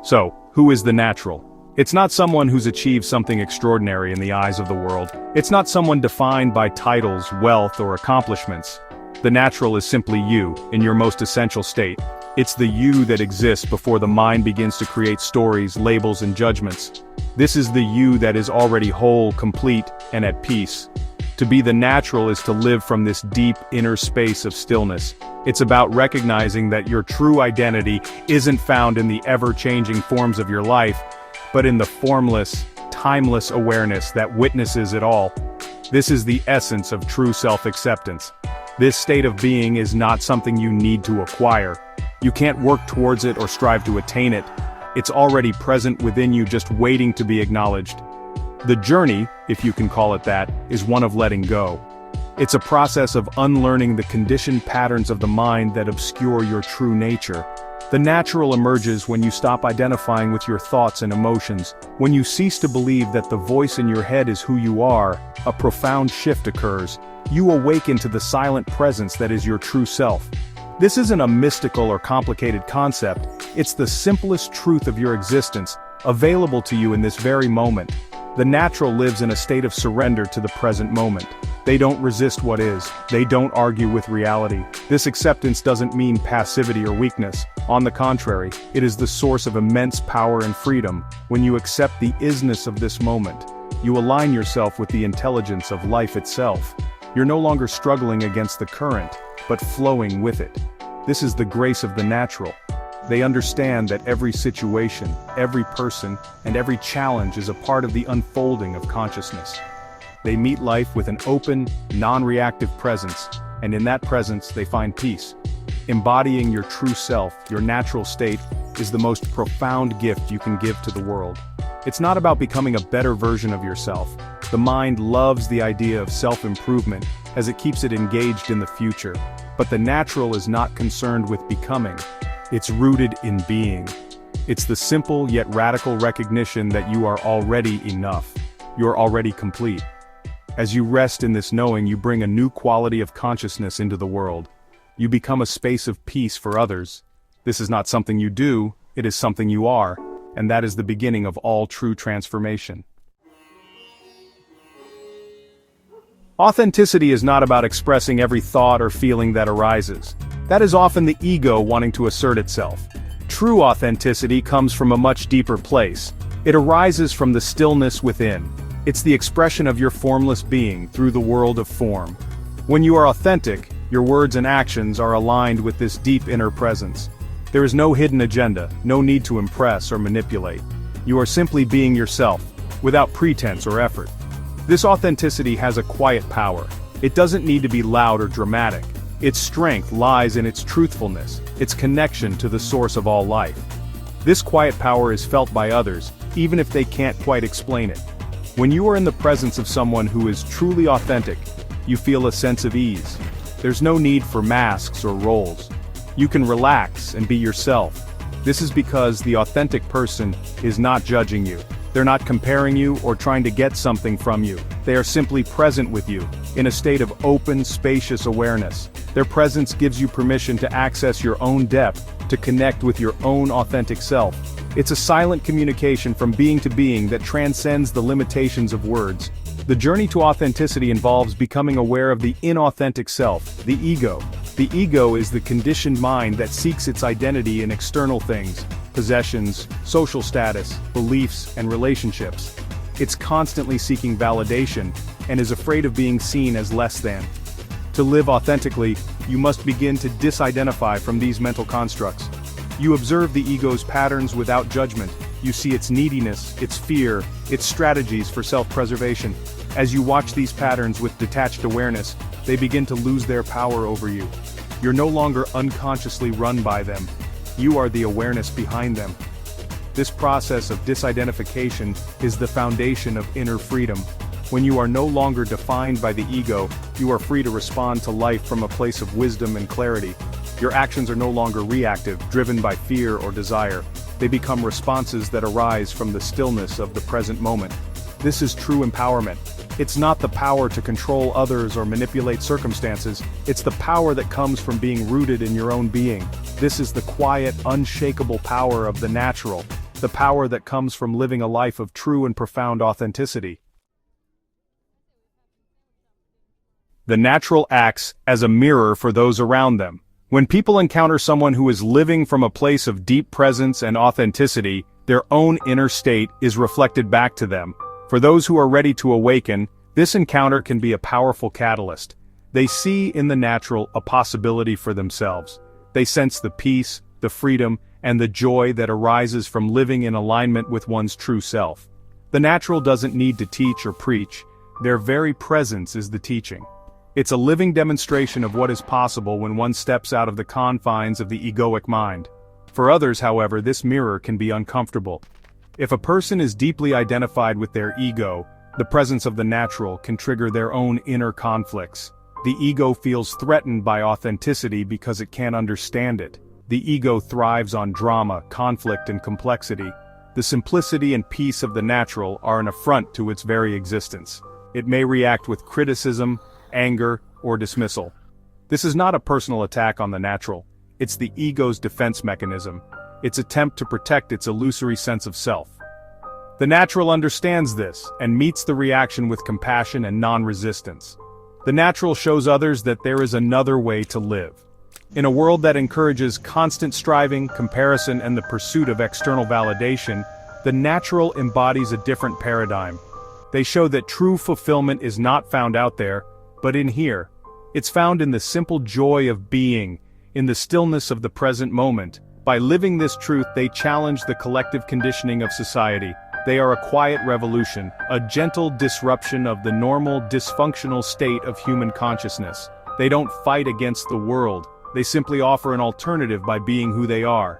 So, who is the natural? It's not someone who's achieved something extraordinary in the eyes of the world. It's not someone defined by titles, wealth, or accomplishments. The natural is simply you, in your most essential state. It's the you that exists before the mind begins to create stories, labels, and judgments. This is the you that is already whole, complete, and at peace. To be the natural is to live from this deep inner space of stillness. It's about recognizing that your true identity isn't found in the ever-changing forms of your life, but in the formless, timeless awareness that witnesses it all. This is the essence of true self-acceptance. This state of being is not something you need to acquire. You can't work towards it or strive to attain it. It's already present within you, just waiting to be acknowledged. The journey, if you can call it that, is one of letting go. It's a process of unlearning the conditioned patterns of the mind that obscure your true nature. The natural emerges when you stop identifying with your thoughts and emotions. When you cease to believe that the voice in your head is who you are, a profound shift occurs. You awaken to the silent presence that is your true self. This isn't a mystical or complicated concept, it's the simplest truth of your existence, available to you in this very moment. The natural lives in a state of surrender to the present moment. They don't resist what is. They don't argue with reality. This acceptance doesn't mean passivity or weakness. On the contrary, it is the source of immense power and freedom. When you accept the isness of this moment, you align yourself with the intelligence of life itself. You're no longer struggling against the current, but flowing with it. This is the grace of the natural. They understand that every situation, every person, and every challenge is a part of the unfolding of consciousness. They meet life with an open, non-reactive presence, and in that presence they find peace. Embodying your true self, your natural state, is the most profound gift you can give to the world. It's not about becoming a better version of yourself. The mind loves the idea of self-improvement, as it keeps it engaged in the future. But the natural is not concerned with becoming. It's rooted in being. It's the simple yet radical recognition that you are already enough. You're already complete. As you rest in this knowing, you bring a new quality of consciousness into the world. You become a space of peace for others. This is not something you do, it is something you are, and that is the beginning of all true transformation. Authenticity is not about expressing every thought or feeling that arises. That is often the ego wanting to assert itself. True authenticity comes from a much deeper place. It arises from the stillness within. It's the expression of your formless being through the world of form. When you are authentic, your words and actions are aligned with this deep inner presence. There is no hidden agenda, no need to impress or manipulate. You are simply being yourself, without pretense or effort. This authenticity has a quiet power. It doesn't need to be loud or dramatic. Its strength lies in its truthfulness, its connection to the source of all life. This quiet power is felt by others, even if they can't quite explain it. When you are in the presence of someone who is truly authentic, you feel a sense of ease. There's no need for masks or roles. You can relax and be yourself. This is because the authentic person is not judging you. They're not comparing you or trying to get something from you. They are simply present with you, in a state of open, spacious awareness. Their presence gives you permission to access your own depth, to connect with your own authentic self. It's a silent communication from being to being that transcends the limitations of words. The journey to authenticity involves becoming aware of the inauthentic self, the ego. The ego is the conditioned mind that seeks its identity in external things, possessions, social status, beliefs, and relationships. It's constantly seeking validation, and is afraid of being seen as less than. To live authentically, you must begin to disidentify from these mental constructs. You observe the ego's patterns without judgment. You see its neediness, its fear, its strategies for self-preservation. As you watch these patterns with detached awareness, they begin to lose their power over you. You're no longer unconsciously run by them. You are the awareness behind them. This process of disidentification is the foundation of inner freedom. When you are no longer defined by the ego, you are free to respond to life from a place of wisdom and clarity. Your actions are no longer reactive, driven by fear or desire. They become responses that arise from the stillness of the present moment. This is true empowerment. It's not the power to control others or manipulate circumstances. It's the power that comes from being rooted in your own being. This is the quiet, unshakable power of the natural. the power that comes from living a life of true and profound authenticity. The natural acts as a mirror for those around them. When people encounter someone who is living from a place of deep presence and authenticity, their own inner state is reflected back to them. For those who are ready to awaken, this encounter can be a powerful catalyst. They see in the natural a possibility for themselves. They sense the peace, the freedom, and the joy that arises from living in alignment with one's true self. The natural doesn't need to teach or preach. Their very presence is the teaching. It's a living demonstration of what is possible when one steps out of the confines of the egoic mind. For others, however, this mirror can be uncomfortable. If a person is deeply identified with their ego, the presence of the natural can trigger their own inner conflicts. The ego feels threatened by authenticity because it can't understand it. The ego thrives on drama, conflict, and complexity. The simplicity and peace of the natural are an affront to its very existence. It may react with criticism, anger, or dismissal. This is not a personal attack on the natural. It's the ego's defense mechanism, its attempt to protect its illusory sense of self. The natural understands this, and meets the reaction with compassion and non-resistance. The natural shows others that there is another way to live. In a world that encourages constant striving, comparison, and the pursuit of external validation, the natural embodies a different paradigm. They show that true fulfillment is not found out there, but in here. It's found in the simple joy of being, in the stillness of the present moment. By living this truth, they challenge the collective conditioning of society. They are a quiet revolution, a gentle disruption of the normal, dysfunctional state of human consciousness. They don't fight against the world, they simply offer an alternative by being who they are.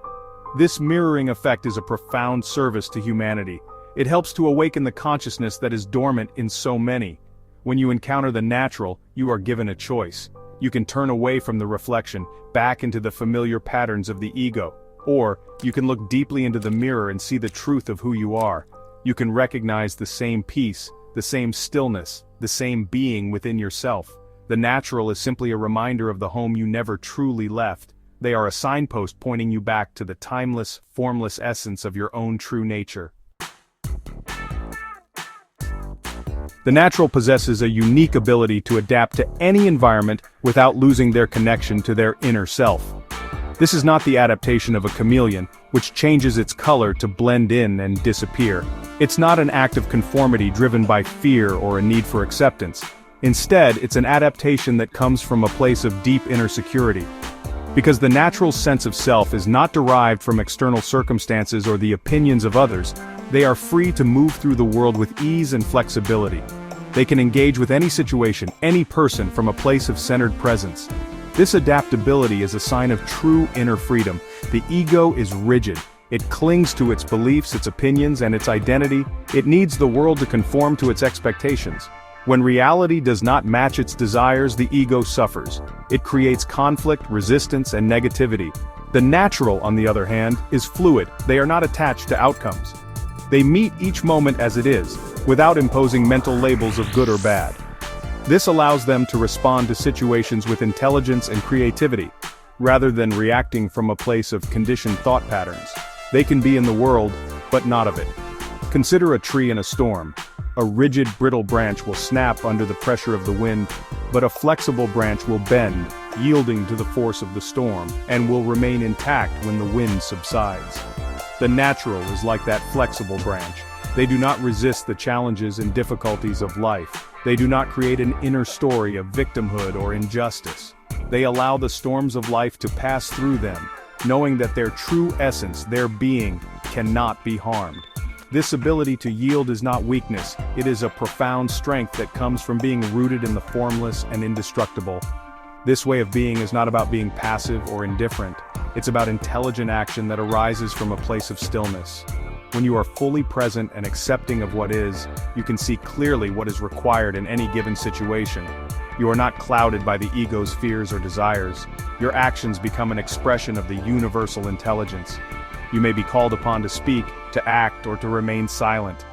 This mirroring effect is a profound service to humanity. It helps to awaken the consciousness that is dormant in so many. When you encounter the natural, you are given a choice. You can turn away from the reflection, back into the familiar patterns of the ego. Or, you can look deeply into the mirror and see the truth of who you are. You can recognize the same peace, the same stillness, the same being within yourself. The natural is simply a reminder of the home you never truly left. They are a signpost pointing you back to the timeless, formless essence of your own true nature. The natural possesses a unique ability to adapt to any environment without losing their connection to their inner self. This is not the adaptation of a chameleon, which changes its color to blend in and disappear. It's not an act of conformity driven by fear or a need for acceptance. Instead, it's an adaptation that comes from a place of deep inner security. Because the natural sense of self is not derived from external circumstances or the opinions of others, they are free to move through the world with ease and flexibility. They can engage with any situation, any person from a place of centered presence. This adaptability is a sign of true inner freedom. The ego is rigid. It clings to its beliefs, its opinions, and its identity. It needs the world to conform to its expectations. When reality does not match its desires, the ego suffers. It creates conflict, resistance, and negativity. The natural, on the other hand, is fluid. They are not attached to outcomes. They meet each moment as it is, without imposing mental labels of good or bad. This allows them to respond to situations with intelligence and creativity, rather than reacting from a place of conditioned thought patterns. They can be in the world, but not of it. Consider a tree in a storm. A rigid, brittle branch will snap under the pressure of the wind, but a flexible branch will bend, yielding to the force of the storm, and will remain intact when the wind subsides. The natural is like that flexible branch. They do not resist the challenges and difficulties of life. They do not create an inner story of victimhood or injustice. They allow the storms of life to pass through them, knowing that their true essence, their being, cannot be harmed. This ability to yield is not weakness, it is a profound strength that comes from being rooted in the formless and indestructible. This way of being is not about being passive or indifferent. It's about intelligent action that arises from a place of stillness. When you are fully present and accepting of what is, you can see clearly what is required in any given situation. You are not clouded by the ego's fears or desires. Your actions become an expression of the universal intelligence. You may be called upon to speak, to act, or to remain silent.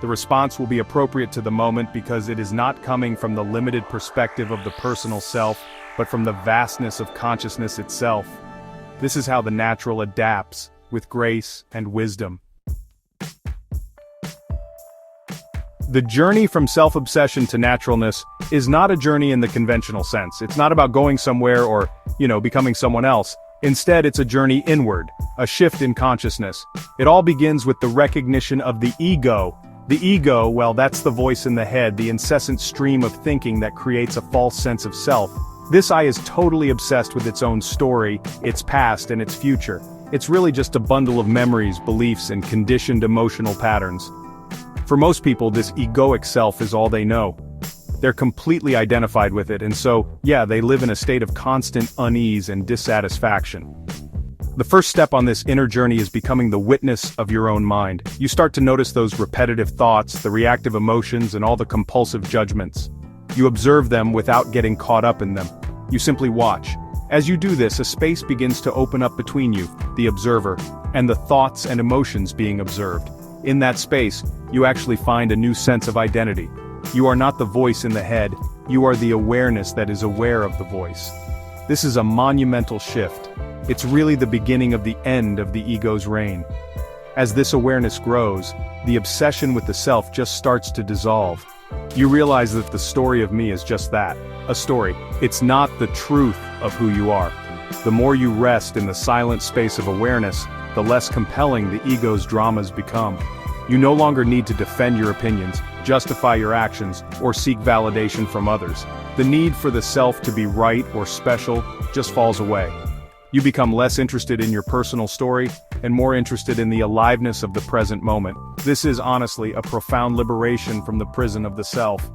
The response will be appropriate to the moment because it is not coming from the limited perspective of the personal self, but from the vastness of consciousness itself. This is how the natural adapts, with grace and wisdom. The journey from self-obsession to naturalness is not a journey in the conventional sense. It's not about going somewhere or, becoming someone else. Instead, it's a journey inward, a shift in consciousness. It all begins with the recognition of the ego. The ego, well, that's the voice in the head, the incessant stream of thinking that creates a false sense of self. This I is totally obsessed with its own story, its past, and its future. It's really just a bundle of memories, beliefs, and conditioned emotional patterns. For most people, this egoic self is all they know. They're completely identified with it, and so, they live in a state of constant unease and dissatisfaction. The first step on this inner journey is becoming the witness of your own mind. You start to notice those repetitive thoughts, the reactive emotions, and all the compulsive judgments. You observe them without getting caught up in them. You simply watch. As you do this, a space begins to open up between you, the observer, and the thoughts and emotions being observed. In that space, you actually find a new sense of identity. You are not the voice in the head, you are the awareness that is aware of the voice. This is a monumental shift. It's really the beginning of the end of the ego's reign. As this awareness grows, the obsession with the self just starts to dissolve. You realize that the story of me is just that, a story. It's not the truth of who you are. The more you rest in the silent space of awareness, the less compelling the ego's dramas become. You no longer need to defend your opinions, justify your actions, or seek validation from others. The need for the self to be right or special just falls away. You become less interested in your personal story, and more interested in the aliveness of the present moment. This is honestly a profound liberation from the prison of the self.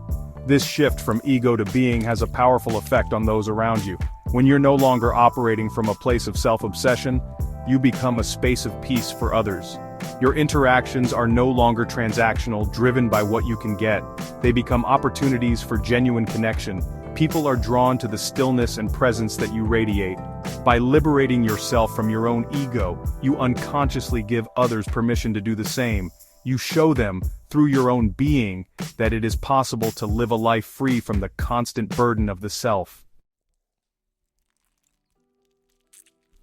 This shift from ego to being has a powerful effect on those around you. When you're no longer operating from a place of self-obsession, you become a space of peace for others. Your interactions are no longer transactional, driven by what you can get. They become opportunities for genuine connection. People are drawn to the stillness and presence that you radiate. By liberating yourself from your own ego, you unconsciously give others permission to do the same. You show them, through your own being, that it is possible to live a life free from the constant burden of the self.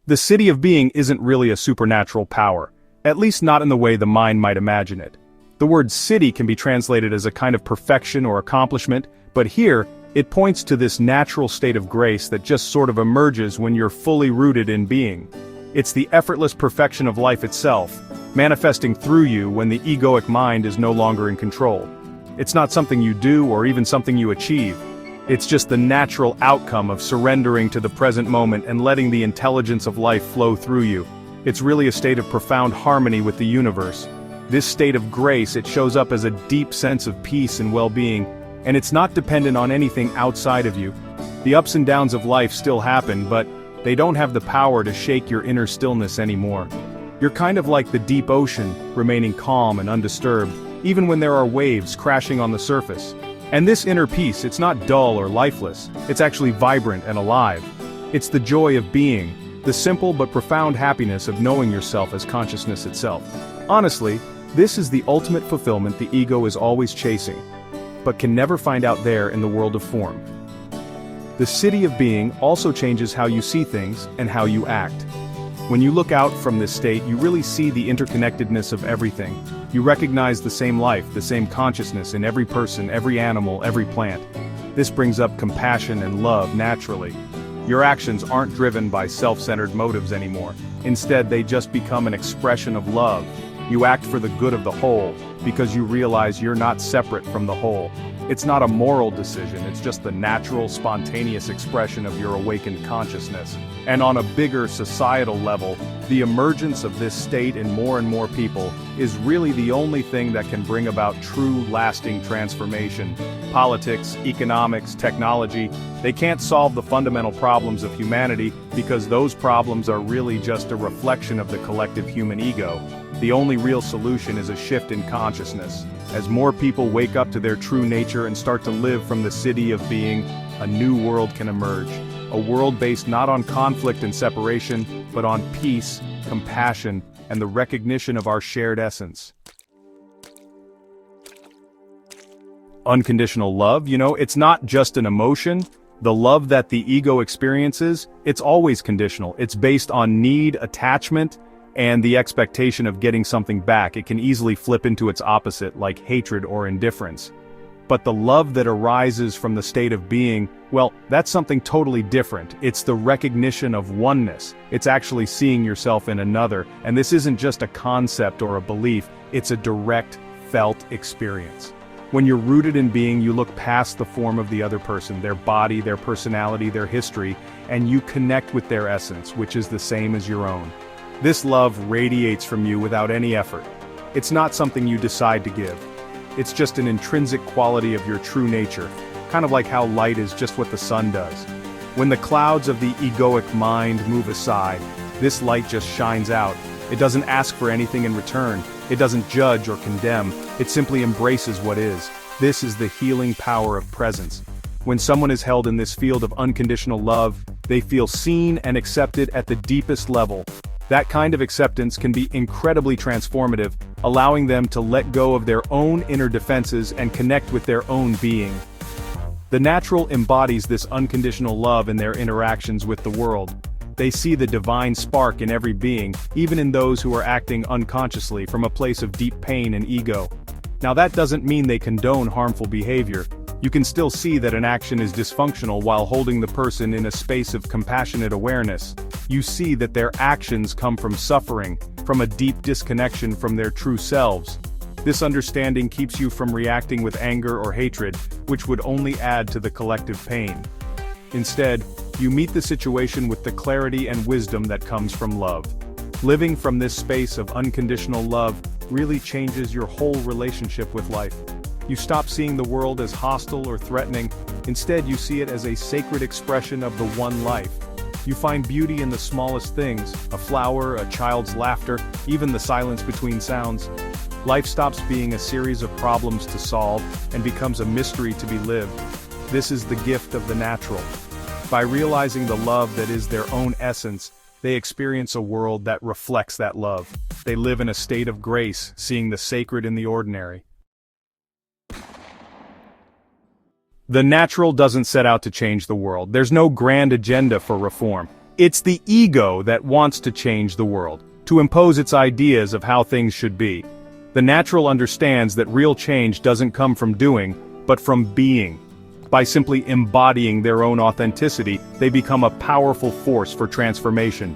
The city of being isn't really a supernatural power, at least not in the way the mind might imagine it. The word city can be translated as a kind of perfection or accomplishment, but here, it points to this natural state of grace that just sort of emerges when you're fully rooted in being. It's the effortless perfection of life itself, manifesting through you when the egoic mind is no longer in control. It's not something you do or even something you achieve. It's just the natural outcome of surrendering to the present moment and letting the intelligence of life flow through you. It's really a state of profound harmony with the universe. This state of grace, it shows up as a deep sense of peace and well-being, and it's not dependent on anything outside of you. The ups and downs of life still happen, but they don't have the power to shake your inner stillness anymore. You're kind of like the deep ocean, remaining calm and undisturbed, even when there are waves crashing on the surface. And this inner peace, it's not dull or lifeless, it's actually vibrant and alive. It's the joy of being, the simple but profound happiness of knowing yourself as consciousness itself. Honestly, this is the ultimate fulfillment the ego is always chasing, but can never find out there in the world of form. The city of being also changes how you see things and how you act. When you look out from this state, you really see the interconnectedness of everything. You recognize the same life, the same consciousness in every person, every animal, every plant. This brings up compassion and love naturally. Your actions aren't driven by self-centered motives anymore. Instead, they just become an expression of love. You act for the good of the whole, because you realize you're not separate from the whole. It's not a moral decision, it's just the natural, spontaneous expression of your awakened consciousness. And on a bigger societal level, the emergence of this state in more and more people is really the only thing that can bring about true, lasting transformation. Politics, economics, technology, they can't solve the fundamental problems of humanity because those problems are really just a reflection of the collective human ego. The only real solution is a shift in consciousness. As more people wake up to their true nature and start to live from the city of being, a new world can emerge. A world based not on conflict and separation, but on peace, compassion, and the recognition of our shared essence. Unconditional love, it's not just an emotion. The love that the ego experiences, it's always conditional. It's based on need, attachment, and the expectation of getting something back, it can easily flip into its opposite, like hatred or indifference. But the love that arises from the state of being, well, that's something totally different. It's the recognition of oneness. It's actually seeing yourself in another, and this isn't just a concept or a belief, it's a direct, felt experience. When you're rooted in being, you look past the form of the other person, their body, their personality, their history, and you connect with their essence, which is the same as your own. This love radiates from you without any effort. It's not something you decide to give. It's just an intrinsic quality of your true nature, kind of like how light is just what the sun does. When the clouds of the egoic mind move aside, this light just shines out. It doesn't ask for anything in return. It doesn't judge or condemn. It simply embraces what is. This is the healing power of presence. When someone is held in this field of unconditional love, they feel seen and accepted at the deepest level. That kind of acceptance can be incredibly transformative, allowing them to let go of their own inner defenses and connect with their own being. The natural embodies this unconditional love in their interactions with the world. They see the divine spark in every being, even in those who are acting unconsciously from a place of deep pain and ego. Now that doesn't mean they condone harmful behavior. You can still see that an action is dysfunctional while holding the person in a space of compassionate awareness. You see that their actions come from suffering, from a deep disconnection from their true selves. This understanding keeps you from reacting with anger or hatred, which would only add to the collective pain. Instead, you meet the situation with the clarity and wisdom that comes from love. Living from this space of unconditional love really changes your whole relationship with life. You stop seeing the world as hostile or threatening. Instead, you see it as a sacred expression of the one life. You find beauty in the smallest things, a flower, a child's laughter, even the silence between sounds. Life stops being a series of problems to solve and becomes a mystery to be lived. This is the gift of the natural. By realizing the love that is their own essence, they experience a world that reflects that love. They live in a state of grace, seeing the sacred in the ordinary. The natural doesn't set out to change the world. There's no grand agenda for reform. It's the ego that wants to change the world, to impose its ideas of how things should be. The natural understands that real change doesn't come from doing, but from being. By simply embodying their own authenticity, they become a powerful force for transformation.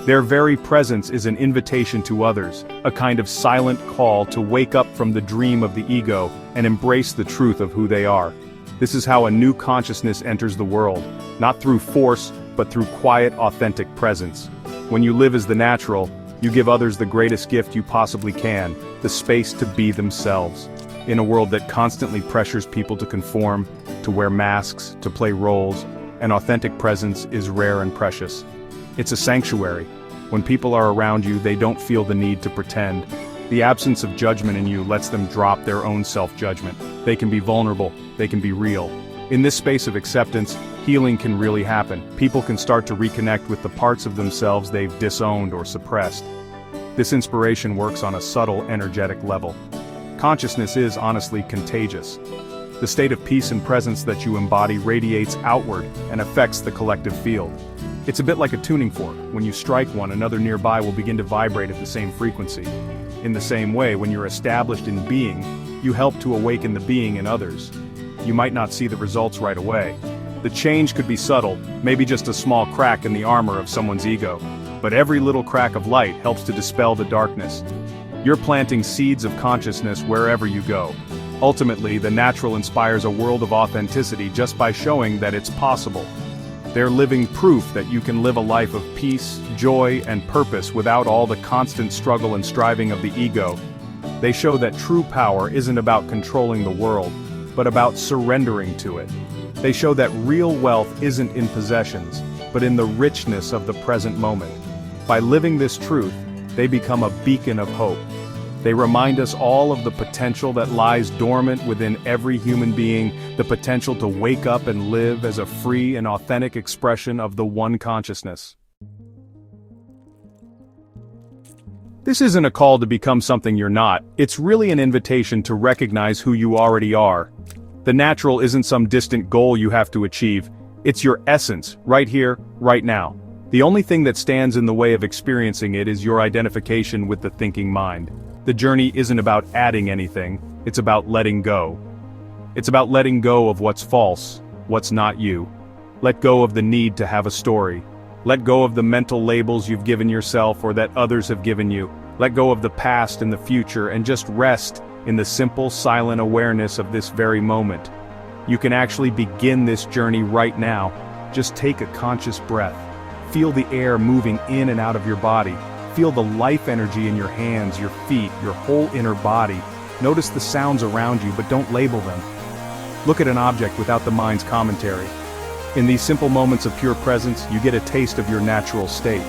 Their very presence is an invitation to others, a kind of silent call to wake up from the dream of the ego and embrace the truth of who they are. This is how a new consciousness enters the world, not through force, but through quiet, authentic presence. When you live as the natural, you give others the greatest gift you possibly can, the space to be themselves. In a world that constantly pressures people to conform, to wear masks, to play roles, an authentic presence is rare and precious. It's a sanctuary. When people are around you, they don't feel the need to pretend. The absence of judgment in you lets them drop their own self-judgment. They can be vulnerable, they can be real. In this space of acceptance, healing can really happen. People can start to reconnect with the parts of themselves they've disowned or suppressed. This inspiration works on a subtle, energetic level. Consciousness is honestly contagious. The state of peace and presence that you embody radiates outward and affects the collective field. It's a bit like a tuning fork. When you strike one, another nearby will begin to vibrate at the same frequency. In the same way, when you're established in being, you help to awaken the being in others. You might not see the results right away. The change could be subtle, maybe just a small crack in the armor of someone's ego. But every little crack of light helps to dispel the darkness. You're planting seeds of consciousness wherever you go. Ultimately, the natural inspires a world of authenticity just by showing that it's possible. They're living proof that you can live a life of peace, joy, and purpose without all the constant struggle and striving of the ego. They show that true power isn't about controlling the world, but about surrendering to it. They show that real wealth isn't in possessions, but in the richness of the present moment. By living this truth, they become a beacon of hope. They remind us all of the potential that lies dormant within every human being, the potential to wake up and live as a free and authentic expression of the one consciousness. This isn't a call to become something you're not, it's really an invitation to recognize who you already are. The natural isn't some distant goal you have to achieve, it's your essence, right here, right now. The only thing that stands in the way of experiencing it is your identification with the thinking mind. The journey isn't about adding anything, it's about letting go. It's about letting go of what's false, what's not you. Let go of the need to have a story. Let go of the mental labels you've given yourself or that others have given you. Let go of the past and the future and just rest in the simple, silent awareness of this very moment. You can actually begin this journey right now. Just take a conscious breath. Feel the air moving in and out of your body. Feel the life energy in your hands, your feet, your whole inner body. Notice the sounds around you, but don't label them. Look at an object without the mind's commentary. In these simple moments of pure presence, you get a taste of your natural state.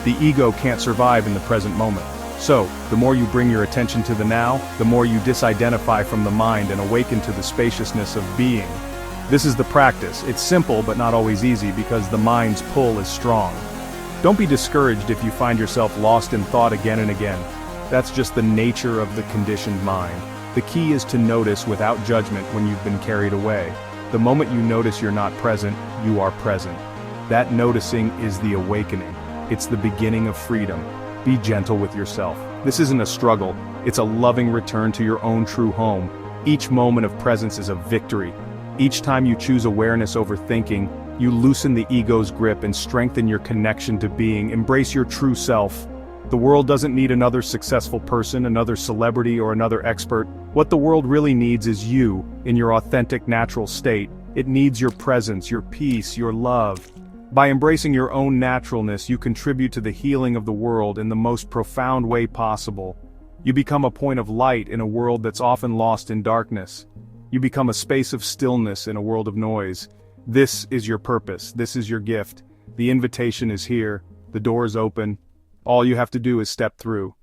The ego can't survive in the present moment. So, the more you bring your attention to the now, the more you disidentify from the mind and awaken to the spaciousness of being. This is the practice. It's simple but not always easy because the mind's pull is strong. Don't be discouraged if you find yourself lost in thought again and again. That's just the nature of the conditioned mind. The key is to notice without judgment when you've been carried away. The moment you notice you're not present, you are present. That noticing is the awakening. It's the beginning of freedom. Be gentle with yourself. This isn't a struggle, it's a loving return to your own true home. Each moment of presence is a victory. Each time you choose awareness over thinking, you loosen the ego's grip and strengthen your connection to being. Embrace your true self. The world doesn't need another successful person, another celebrity, or another expert. What the world really needs is you, in your authentic natural state. It needs your presence, your peace, your love. By embracing your own naturalness, you contribute to the healing of the world in the most profound way possible. You become a point of light in a world that's often lost in darkness. You become a space of stillness in a world of noise. This is your purpose, this is your gift. The invitation is here, the door is open. All you have to do is step through.